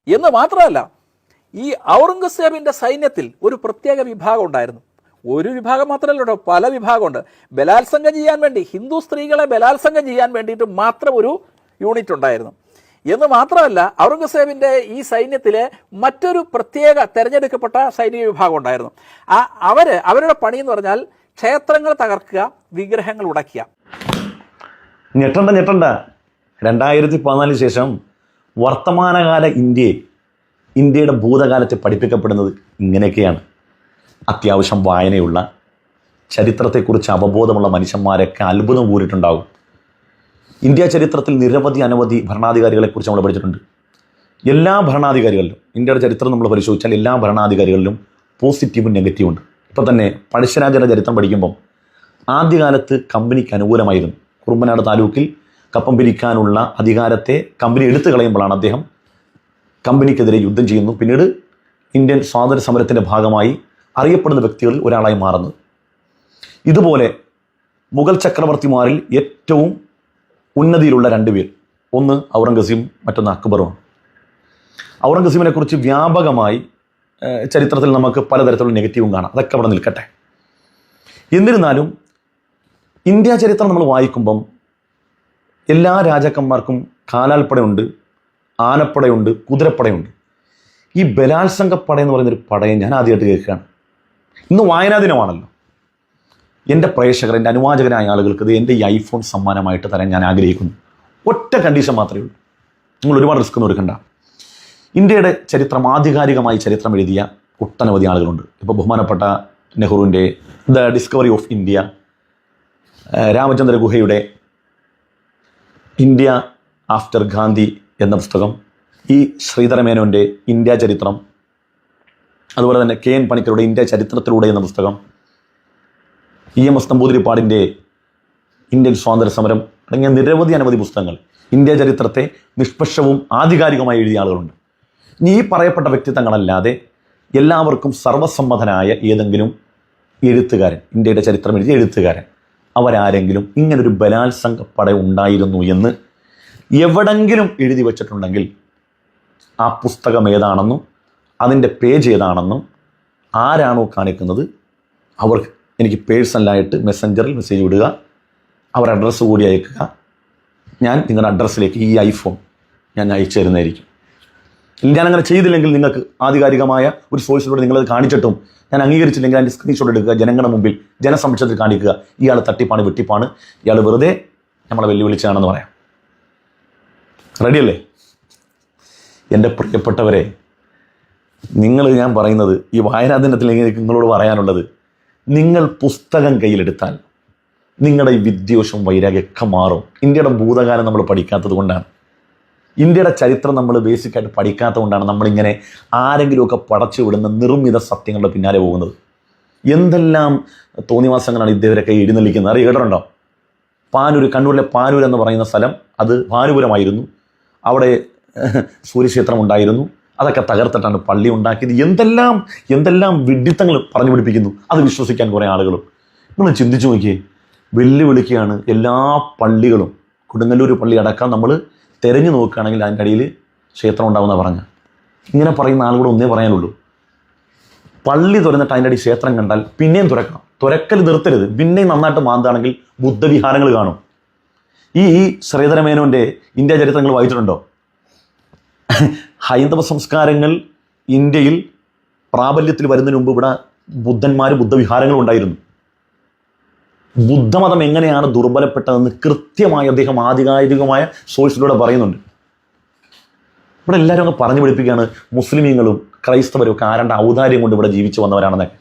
എന്ന് മാത്രമല്ല, ഈ ഔറംഗസേബിൻ്റെ സൈന്യത്തിൽ ഒരു പ്രത്യേക വിഭാഗം ഉണ്ടായിരുന്നു. ഒരു വിഭാഗം മാത്രമല്ല, പല വിഭാഗമുണ്ട്. ബലാത്സംഗം ചെയ്യാൻ വേണ്ടി, ഹിന്ദു സ്ത്രീകളെ ബലാത്സംഗം ചെയ്യാൻ വേണ്ടിയിട്ട് മാത്രം ഒരു യൂണിറ്റ് ഉണ്ടായിരുന്നു. എന്ന് മാത്രമല്ല, ഔറംഗസേബിൻ്റെ ഈ സൈന്യത്തിലെ മറ്റൊരു പ്രത്യേക തിരഞ്ഞെടുക്കപ്പെട്ട സൈനിക വിഭാഗം ഉണ്ടായിരുന്നു. അവരുടെ പണി എന്ന് പറഞ്ഞാൽ ക്ഷേത്രങ്ങൾ തകർക്കുക, വിഗ്രഹങ്ങൾ ഉടയ്ക്കുക. ഞെട്ടണ്ട 2014 ശേഷം വർത്തമാനകാല ഇന്ത്യയുടെ ഭൂതകാലത്തെ പഠിപ്പിക്കപ്പെടുന്നത് ഇങ്ങനെയൊക്കെയാണ്. അത്യാവശ്യം വായനയുള്ള, ചരിത്രത്തെക്കുറിച്ച് അവബോധമുള്ള മനുഷ്യന്മാരൊക്കെ അത്ഭുതം കൂറിയിട്ടുണ്ടാകും. ഇന്ത്യ ചരിത്രത്തിൽ അനവധി ഭരണാധികാരികളെക്കുറിച്ച് നമ്മൾ പഠിച്ചിട്ടുണ്ട്. എല്ലാ ഭരണാധികാരികളിലും, ഇന്ത്യയുടെ ചരിത്രം നമ്മൾ പരിശോധിച്ചാൽ എല്ലാ ഭരണാധികാരികളിലും പോസിറ്റീവും നെഗറ്റീവും ഉണ്ട്. ഇപ്പോൾ തന്നെ പഴശ്ശിരാജയുടെ ചരിത്രം പഠിക്കുമ്പം ആദ്യകാലത്ത് കമ്പനിക്ക് അനുകൂലമായിരുന്നു. കുറുമ്പനാട് താലൂക്കിൽ കപ്പം പിരിക്കാനുള്ള അധികാരത്തെ കമ്പനി എടുത്തു കളയുമ്പോഴാണ് അദ്ദേഹം കമ്പനിക്കെതിരെ യുദ്ധം ചെയ്യുന്നു. പിന്നീട് ഇന്ത്യൻ സ്വാതന്ത്ര്യ സമരത്തിൻ്റെ ഭാഗമായി അറിയപ്പെടുന്ന വ്യക്തികളിൽ ഒരാളായി മാറുന്നത്. ഇതുപോലെ മുഗൾ ചക്രവർത്തിമാരിൽ ഏറ്റവും ഉന്നതിയിലുള്ള 2 പേർ, ഒന്ന് ഔറംഗസീബും മറ്റൊന്ന് അക്ബറുമാണ്. ഔറംഗസീബിനെ കുറിച്ച് വ്യാപകമായി ചരിത്രത്തിൽ നമുക്ക് പലതരത്തിലുള്ള നെഗറ്റീവും കാണാം. അതൊക്കെ അവിടെ നിൽക്കട്ടെ. എന്നിരുന്നാലും ഇന്ത്യ ചരിത്രം നമ്മൾ വായിക്കുമ്പം എല്ലാ രാജാക്കന്മാർക്കും കാലാൽപ്പടയുണ്ട്, ആനപ്പടയുണ്ട്, കുതിരപ്പടയുണ്ട്. ഈ ബലാത്സംഗപ്പട എന്ന് പറയുന്നൊരു പടയെ ഞാൻ ആദ്യമായിട്ട് കേൾക്കുകയാണ്. ഇന്ന് വായനാ ദിനമാണല്ലോ. എൻ്റെ പ്രേക്ഷകർ, എൻ്റെ അനുവാചകരായ ആളുകൾക്ക് ഇത് എൻ്റെ ഈ ഐഫോൺ സമ്മാനമായിട്ട് തരാൻ ഞാൻ ആഗ്രഹിക്കുന്നു. ഒറ്റ കണ്ടീഷൻ മാത്രമേ ഉള്ളൂ. നിങ്ങൾ ഒരുപാട് റിസ്ക് ഒന്നും എടുക്കണ്ട. ഇന്ത്യയുടെ ചരിത്രം, ആധികാരികമായി ചരിത്രം എഴുതിയ ഒട്ടനവധി ആളുകളുണ്ട്. ഇപ്പോൾ ബഹുമാനപ്പെട്ട നെഹ്റുവിൻ്റെ the discovery of India, Ramachandra ഗുഹയുടെ ഇന്ത്യ ആഫ്റ്റർ ഗാന്ധി എന്ന പുസ്തകം, ഈ ശ്രീധരമേനോൻ്റെ ഇന്ത്യ ചരിത്രം, അതുപോലെ തന്നെ KN പണിക്കരുടെ ഇന്ത്യ ചരിത്രത്തിലൂടെ എന്ന പുസ്തകം, EMS നമ്പൂതിരിപ്പാടിൻ്റെ ഇന്ത്യൻ സ്വാതന്ത്ര്യ സമരം തുടങ്ങിയ അനവധി പുസ്തകങ്ങൾ ഇന്ത്യ ചരിത്രത്തെ നിഷ്പക്ഷവും ആധികാരികമായി എഴുതിയ ആളുകളുണ്ട്. ഇനി ഈ പറയപ്പെട്ട വ്യക്തിത്വങ്ങളല്ലാതെ എല്ലാവർക്കും സർവസമ്മതനായ ഏതെങ്കിലും എഴുത്തുകാരൻ, ഇന്ത്യയുടെ ചരിത്രം എഴുതിയ എഴുത്തുകാരൻ, അവരാരെങ്കിലും ഇങ്ങനൊരു ബലാത്സംഗപ്പട ഉണ്ടായിരുന്നു എന്ന് എവിടെങ്കിലും എഴുതി വച്ചിട്ടുണ്ടെങ്കിൽ ആ പുസ്തകം ഏതാണെന്നും അതിൻ്റെ പേജ് ഏതാണെന്നും ആരാണോ കാണിക്കുന്നത് അവർക്ക് എനിക്ക് പേഴ്സണലായിട്ട് മെസ്സഞ്ചറിൽ മെസ്സേജ് വിടുക, അവർ അഡ്രസ്സ് കൂടി അയക്കുക. ഞാൻ നിങ്ങളുടെ അഡ്രസ്സിലേക്ക് ഈ ഐഫോൺ ഞാൻ അയച്ചു തരുന്നതായിരിക്കും. ഞാനങ്ങനെ ചെയ്തില്ലെങ്കിൽ നിങ്ങൾക്ക് ആധികാരികമായ ഒരു സോഴ്സിലൂടെ നിങ്ങളത് കാണിച്ചിട്ടും ഞാൻ അംഗീകരിച്ചില്ലെങ്കിൽ അതിൻ്റെ സ്ക്രീൻഷോട്ട് എടുക്കുക, ജനങ്ങളുടെ മുമ്പിൽ ജനസംരക്ഷണത്തിൽ കാണിക്കുക, ഇയാൾ തട്ടിപ്പാണ്, വെട്ടിപ്പാണ്, ഇയാൾ വെറുതെ നമ്മളെ വെല്ലുവിളിച്ചാണെന്ന് പറയാം. റെഡിയല്ലേ? എൻ്റെ പ്രിയപ്പെട്ടവരെ, ഞാൻ പറയുന്നത് ഈ വായനാ ദിനത്തിൽ എനിക്ക് നിങ്ങളോട് പറയാനുള്ളത്, നിങ്ങൾ പുസ്തകം കയ്യിലെടുത്താൽ നിങ്ങളുടെ ഈ വിദ്വേഷവും വൈരാഗ്യമൊക്കെ മാറും. ഇന്ത്യയുടെ ഭൂതകാലം നമ്മൾ പഠിക്കാത്തത് കൊണ്ടാണ്, ഇന്ത്യയുടെ ചരിത്രം നമ്മൾ ബേസിക്കായിട്ട് പഠിക്കാത്തത് കൊണ്ടാണ് നമ്മളിങ്ങനെ ആരെങ്കിലുമൊക്കെ പടച്ചു വിടുന്ന നിർമ്മിത സത്യങ്ങളുടെ പിന്നാലെ പോകുന്നത്. എന്തെല്ലാം തോന്നിവാസങ്ങളാണ് ഇദ്ദേഹരൊക്കെ എഴുന്നള്ളിക്കുന്നത് അറിയ കേട്ടിട്ടുണ്ടോ? പാനൂർ, കണ്ണൂരിലെ പാനൂർ എന്ന് പറയുന്ന സ്ഥലം, അത് ഭാനുപുരമായിരുന്നു. അവിടെ സൂര്യക്ഷേത്രം ഉണ്ടായിരുന്നു. അതൊക്കെ തകർത്തിട്ടാണ് പള്ളി ഉണ്ടാക്കിയത്. എന്തെല്ലാം വിഡിത്തങ്ങൾ പറഞ്ഞു പിടിപ്പിക്കുന്നു. അത് വിശ്വസിക്കാൻ കുറേ ആളുകളും. നിങ്ങൾ ചിന്തിച്ചു നോക്കിയേ, വെല്ലുവിളിക്കുകയാണ് എല്ലാ പള്ളികളും. കൊടുങ്ങല്ലൂർ പള്ളി അടക്കം നമ്മൾ തിരഞ്ഞു നോക്കുകയാണെങ്കിൽ അതിൻ്റെ അടിയിൽ ക്ഷേത്രം ഉണ്ടാവുമെന്നാണ് പറഞ്ഞ. ഇങ്ങനെ പറയുന്ന ആളുകൂടെ ഒന്നേ പറയാനുള്ളൂ, പള്ളി തുറന്നിട്ട് അതിൻ്റെ അടി ക്ഷേത്രം കണ്ടാൽ പിന്നെയും തുറക്കണം. തുറക്കൽ നിർത്തരുത്. പിന്നെയും നന്നായിട്ട് മാന്താണെങ്കിൽ ബുദ്ധവിഹാരങ്ങൾ കാണും. ഈ ശ്രീധരമേനോൻ്റെ ഇന്ത്യ ചരിത്രങ്ങൾ വായിച്ചിട്ടുണ്ടോ? ഹൈന്ദവ സംസ്കാരങ്ങൾ ഇന്ത്യയിൽ പ്രാബല്യത്തിൽ വരുന്നതിന് മുമ്പ് ഇവിടെ ബുദ്ധവിഹാരങ്ങളും ഉണ്ടായിരുന്നു. ബുദ്ധമതം എങ്ങനെയാണ് ദുർബലപ്പെട്ടതെന്ന് കൃത്യമായി അദ്ദേഹം ആധികാരികമായ സോഴ്സിലൂടെ പറയുന്നുണ്ട്. ഇവിടെ എല്ലാവരും അങ്ങ് പറഞ്ഞു പിടിപ്പിക്കുകയാണ് മുസ്ലിമീങ്ങളും ക്രൈസ്തവരും ഒക്കെ ആരാണ്ട് ഔദാര്യം കൊണ്ട് ഇവിടെ ജീവിച്ചു വന്നവരാണെന്നൊക്കെ.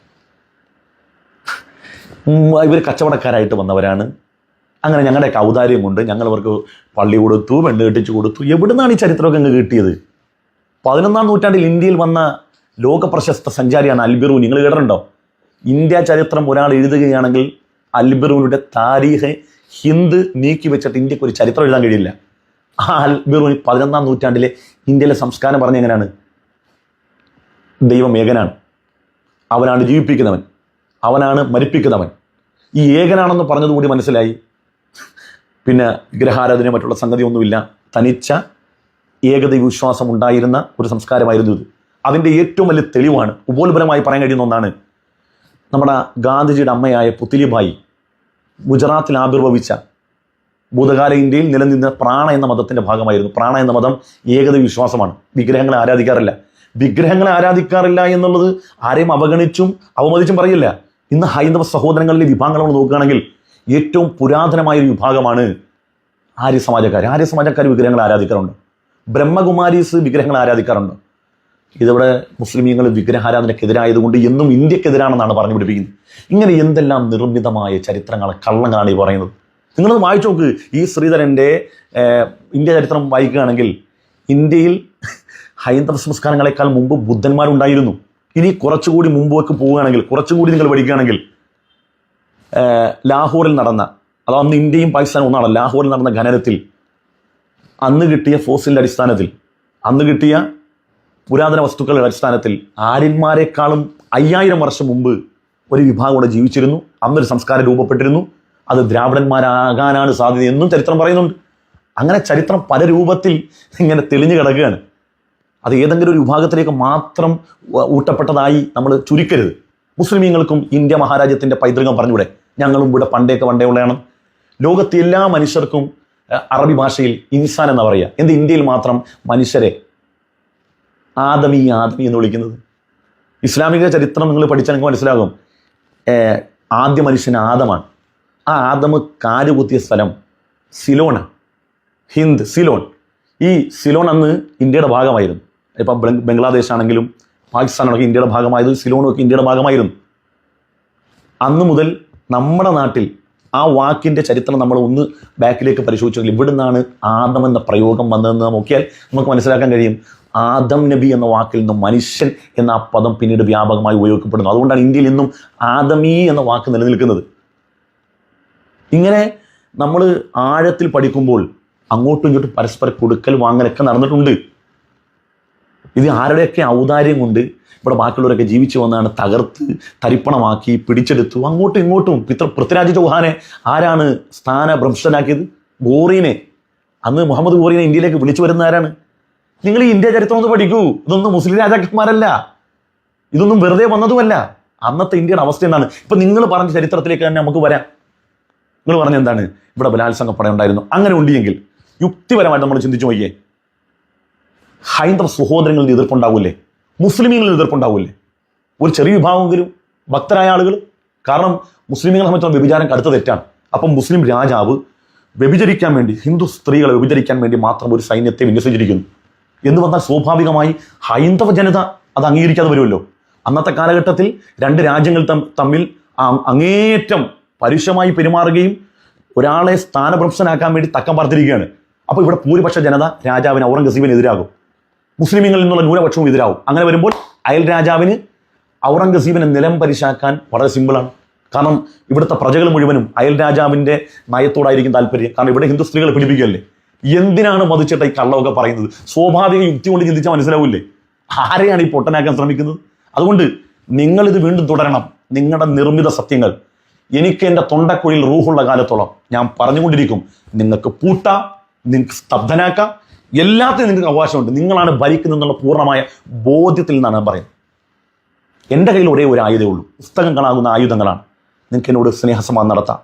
ഇവർ കച്ചവടക്കാരായിട്ട് വന്നവരാണ്. അങ്ങനെ ഞങ്ങളുടെയൊക്കെ ഔദാര്യം കൊണ്ട് ഞങ്ങളവർക്ക് പള്ളി കൊടുത്തു, പെണ്ണ് കെട്ടിച്ചു കൊടുത്തു. എവിടുന്നാണ് ഈ ചരിത്രമൊക്കെ അങ്ങ് കിട്ടിയത്? 11ാം നൂറ്റാണ്ടിൽ ഇന്ത്യയിൽ വന്ന ലോകപ്രശസ്ത സഞ്ചാരിയാണ് അൽബിറൂനി. നിങ്ങൾ കേട്ടിട്ടുണ്ടോ? ഇന്ത്യ ചരിത്രം ഒരാൾ എഴുതുകയാണെങ്കിൽ അൽബിറൂനിയുടെ താരീഖ് ഹിന്ദ് നീക്കി വെച്ചിട്ട് ഇന്ത്യക്ക് ഒരു ചരിത്രം എഴുതാൻ കഴിയില്ല. ആ അൽബിറൂനി 11ാം നൂറ്റാണ്ടിലെ ഇന്ത്യയിലെ സംസ്കാരം പറഞ്ഞ എങ്ങനെയാണ്? ദൈവം ഏകനാണ്, അവനാണ് ജീവിപ്പിക്കുന്നവൻ, അവനാണ് മരിപ്പിക്കുന്നവൻ. ഈ ഏകനാണെന്ന് പറഞ്ഞതുകൂടി മനസ്സിലായി. പിന്നെ വിഗ്രഹാരാധന മറ്റുള്ള സംഗതിയൊന്നുമില്ല. തനിച്ച ഏകദൈവ വിശ്വാസം ഉണ്ടായിരുന്ന ഒരു സംസ്കാരമായിരുന്നു ഇത്. അതിൻ്റെ ഏറ്റവും വലിയ തെളിവാണ്, ഉപോത്പരമായി പറയാൻ കഴിയുന്ന ഒന്നാണ്, നമ്മുടെ ഗാന്ധിജിയുടെ അമ്മയായ പുത്ലിബായി ഗുജറാത്തിൽ ആവിർഭവിച്ച ഭൂതകാല ഇന്ത്യയിൽ നിലനിന്ന പ്രാണ എന്ന മതത്തിൻ്റെ ഭാഗമായിരുന്നു. പ്രാണ എന്ന മതം ഏകദൈവ വിശ്വാസമാണ്. വിഗ്രഹങ്ങളെ ആരാധിക്കാറില്ല. വിഗ്രഹങ്ങളെ ആരാധിക്കാറില്ല എന്നുള്ളത് ആരെയും അവഗണിച്ചും അവമതിച്ചും പറയില്ല. ഇന്ന് ഹൈന്ദവ സഹോദരങ്ങളിലെ വിഭാഗങ്ങൾ നമ്മൾ നോക്കുകയാണെങ്കിൽ ഏറ്റവും പുരാതനമായ ഒരു വിഭാഗമാണ് ആര്യസമാജക്കാർ. ആര്യസമാജക്കാർ വിഗ്രഹങ്ങൾ ആരാധിക്കാറുണ്ട്. ബ്രഹ്മകുമാരീസ് വിഗ്രഹങ്ങൾ ആരാധിക്കാറുണ്ട്. ഇതിവിടെ മുസ്ലിമീങ്ങൾ വിഗ്രഹാരാധനക്കെതിരായതുകൊണ്ട് എന്നും ഇന്ത്യക്കെതിരാണെന്നാണ് പറഞ്ഞു പിടിപ്പിക്കുന്നത്. ഇങ്ങനെ എന്തെല്ലാം നിർമ്മിതമായ ചരിത്രങ്ങൾ, കള്ളങ്ങളാണ് ഈ പറയുന്നത്. നിങ്ങളത് വായിച്ചു നോക്ക്. ഈ ശ്രീധരൻ്റെ ഇന്ത്യ ചരിത്രം വായിക്കുകയാണെങ്കിൽ ഇന്ത്യയിൽ ഹൈന്ദവ സംസ്കാരങ്ങളെക്കാൾ മുമ്പ് ബുദ്ധന്മാരുണ്ടായിരുന്നു. ഇനി കുറച്ചുകൂടി മുമ്പേക്ക് പോവുകയാണെങ്കിൽ, കുറച്ചുകൂടി നിങ്ങൾ പഠിക്കുകയാണെങ്കിൽ ലാഹോറിൽ നടന്ന, അതോ അന്ന് ഇന്ത്യയും പാകിസ്ഥാനും ഒന്നാണ്, ലാഹോറിൽ നടന്ന ഖനനത്തിൽ അന്ന് കിട്ടിയ ഫോസിലിൻ്റെ അടിസ്ഥാനത്തിൽ, അന്ന് കിട്ടിയ പുരാതന വസ്തുക്കളുടെ അടിസ്ഥാനത്തിൽ ആര്യന്മാരെക്കാളും 5000 വർഷം മുമ്പ് ഒരു വിഭാഗം കൂടെ ജീവിച്ചിരുന്നു. അന്നൊരു സംസ്കാരം രൂപപ്പെട്ടിരുന്നു. അത് ദ്രാവിഡന്മാരാകാനാണ് സാധ്യത എന്നും ചരിത്രം പറയുന്നുണ്ട്. അങ്ങനെ ചരിത്രം പല രൂപത്തിൽ ഇങ്ങനെ തെളിഞ്ഞു കിടക്കുകയാണ്. അത് ഏതെങ്കിലും ഒരു വിഭാഗത്തിലേക്ക് മാത്രം ഊട്ടപ്പെട്ടതായി നമ്മൾ ചുരുക്കരുത്. മുസ്ലിമീങ്ങൾക്കും ഇന്ത്യ മഹാരാജ്യത്തിൻ്റെ പൈതൃകം പറഞ്ഞൂടെ? ഞങ്ങളും ഇവിടെ പണ്ടേ ഉള്ളതാണ്. ലോകത്തെ എല്ലാ മനുഷ്യർക്കും അറബി ഭാഷയിൽ ഇൻസാൻ എന്ന് പറയുക. എന്ത് ഇന്ത്യയിൽ മാത്രം മനുഷ്യരെ ആദമി എന്ന് വിളിക്കുന്നത്? ഇസ്ലാമിക ചരിത്രം നിങ്ങൾ പഠിച്ചാൽ നിങ്ങൾക്ക് മനസ്സിലാകും. ആദ്യ മനുഷ്യൻ ആദമാണ്. ആ ആദമ് കാലുകുത്തിയ സ്ഥലം സിലോണ, ഹിന്ദ്, സിലോൺ. ഈ സിലോൺ അന്ന് ഇന്ത്യയുടെ ഭാഗമായിരുന്നു. ഇപ്പം ബംഗ്ലാദേശ് ആണെങ്കിലും പാകിസ്ഥാനാണെങ്കിലും ഇന്ത്യയുടെ ഭാഗമായത്, സിലോണും ഒക്കെ ഇന്ത്യയുടെ ഭാഗമായിരുന്നു. അന്ന് മുതൽ നമ്മുടെ നാട്ടിൽ ആ വാക്കിൻ്റെ ചരിത്രം നമ്മൾ ഒന്ന് ബാക്കിലേക്ക് പരിശോധിച്ചാൽ ഇവിടെ നിന്നാണ് ആദം എന്ന പ്രയോഗം വന്നതെന്ന് നോക്കിയാൽ നമുക്ക് മനസ്സിലാക്കാൻ കഴിയും. ആദം നബി എന്ന വാക്കിൽ നിന്നും മനുഷ്യൻ എന്ന ആ പദം പിന്നീട് വ്യാപകമായി ഉപയോഗിക്കപ്പെടുന്നു. അതുകൊണ്ടാണ് ഇന്ത്യയിൽ ഇന്നും ആദമീ എന്ന വാക്ക് നിലനിൽക്കുന്നത്. ഇങ്ങനെ നമ്മൾ ആഴത്തിൽ പഠിക്കുമ്പോൾ അങ്ങോട്ടും ഇങ്ങോട്ടും പരസ്പര കൊടുക്കൽ വാങ്ങലൊക്കെ നടന്നിട്ടുണ്ട്. ഇത് ആരുടെയൊക്കെ ഔദാര്യം കൊണ്ട് ഇവിടെ ബാക്കിയുള്ളവരൊക്കെ ജീവിച്ചു വന്നാണ് തകർത്ത് തരിപ്പണമാക്കി പിടിച്ചെടുത്തു. അങ്ങോട്ടും ഇങ്ങോട്ടും പൃഥ്വിരാജ് ചൗഹാനെ ആരാണ് സ്ഥാനഭ്രംശനാക്കിയത്? ഗോറീനെ. അന്ന് മുഹമ്മദ് ഗോറീനെ ഇന്ത്യയിലേക്ക് വിളിച്ചു വരുന്ന ആരാണ്? നിങ്ങൾ ഈ ഇന്ത്യ ചരിത്രം ഒന്ന് പഠിക്കൂ. ഇതൊന്നും മുസ്ലിം രാജാക്കന്മാരല്ല, ഇതൊന്നും വെറുതെ വന്നതുമല്ല. അന്നത്തെ ഇന്ത്യയുടെ അവസ്ഥ എന്താണ്? ഇപ്പം നിങ്ങൾ പറഞ്ഞ ചരിത്രത്തിലേക്ക് തന്നെ നമുക്ക് വരാം. നിങ്ങൾ പറഞ്ഞ എന്താണ്? ഇവിടെ ബലാത്സംഗ പട ഉണ്ടായിരുന്നു. അങ്ങനെ ഉണ്ടെങ്കിൽ യുക്തിപരമായിട്ട് നമ്മൾ ചിന്തിച്ചു നോക്കിയേ, ഹൈന്ദവ സഹോദരങ്ങളിൽ എതിർപ്പുണ്ടാവില്ലേ? മുസ്ലിമീങ്ങളിൽ എതിർപ്പുണ്ടാവില്ലേ? ഒരു ചെറിയ വിഭാഗമെങ്കിലും ഭക്തരായ ആളുകൾ. കാരണം മുസ്ലിമീങ്ങളെ സംബന്ധിച്ചുള്ള വ്യഭിചാരം കടുത്ത തെറ്റാണ്. അപ്പം മുസ്ലിം രാജാവ് വ്യഭിചരിക്കാൻ വേണ്ടി, ഹിന്ദു സ്ത്രീകളെ വ്യഭിചരിക്കാൻ വേണ്ടി മാത്രം ഒരു സൈന്യത്തെ വിന്യസിച്ചിരിക്കുന്നു എന്ന് പറഞ്ഞാൽ സ്വാഭാവികമായി ഹൈന്ദവ ജനത അത് അംഗീകരിക്കാതെ വരുമല്ലോ. അന്നത്തെ കാലഘട്ടത്തിൽ രണ്ട് രാജ്യങ്ങൾ തമ്മിൽ അങ്ങേയറ്റം പരുഷമായി പെരുമാറുകയും ഒരാളെ സ്ഥാനഭ്രംശനാക്കാൻ വേണ്ടി തക്കം പാർത്തിരിക്കുകയാണ്. അപ്പോൾ ഇവിടെ ഭൂരിപക്ഷ ജനത രാജാവിന് ഔറംഗസീബിന് എതിരാകും, മുസ്ലിമീങ്ങളിൽ നിന്നുള്ള ന്യൂനപക്ഷവും എതിരാകും. അങ്ങനെ വരുമ്പോൾ അയൽ രാജാവിന് ഔറംഗസീബിനെ നിലം പരിശാക്കാൻ വളരെ സിമ്പിളാണ്. കാരണം ഇവിടുത്തെ പ്രജകൾ മുഴുവനും അയൽ രാജാവിൻ്റെ നയത്തോടായിരിക്കും താല്പര്യം. കാരണം ഇവിടെ ഹിന്ദു സ്ത്രീകളെ പീഡിപ്പിക്കുകയല്ലേ. എന്തിനാണ് മതിച്ചിട്ട ഈ കള്ളമൊക്കെ പറയുന്നത്? സ്വാഭാവിക യുക്തി കൊണ്ട് ചിന്തിച്ചാൽ മനസ്സിലാവില്ലേ ആരെയാണ് ഈ പൊട്ടനാക്കാൻ ശ്രമിക്കുന്നത്? അതുകൊണ്ട് നിങ്ങളിത് വീണ്ടും തുടരണം. നിങ്ങളുടെ നിർമ്മിത സത്യങ്ങൾ എനിക്ക് എൻ്റെ തൊണ്ടക്കുഴിയിൽ റൂഹുള്ള കാലത്തോളം ഞാൻ പറഞ്ഞുകൊണ്ടിരിക്കും. നിങ്ങൾക്ക് പൂട്ടാം, നിങ്ങൾക്ക് സ്തബ്ധനാക്കാം, എല്ലാത്തിനും നിങ്ങൾക്ക് അവകാശമുണ്ട്. നിങ്ങളാണ് ഭരിക്കുന്നതെന്നുള്ള പൂർണ്ണമായ ബോധ്യത്തിൽ നിന്നാണ് ഞാൻ പറയുന്നത്. എൻ്റെ കയ്യിൽ ഒരേ ഒരു ആയുധമേ ഉള്ളൂ. പുസ്തകങ്ങളാകുന്ന ആയുധങ്ങളാണ്. നിങ്ങൾക്ക് എന്നോട് സ്നേഹസമാധാനം നടത്താം.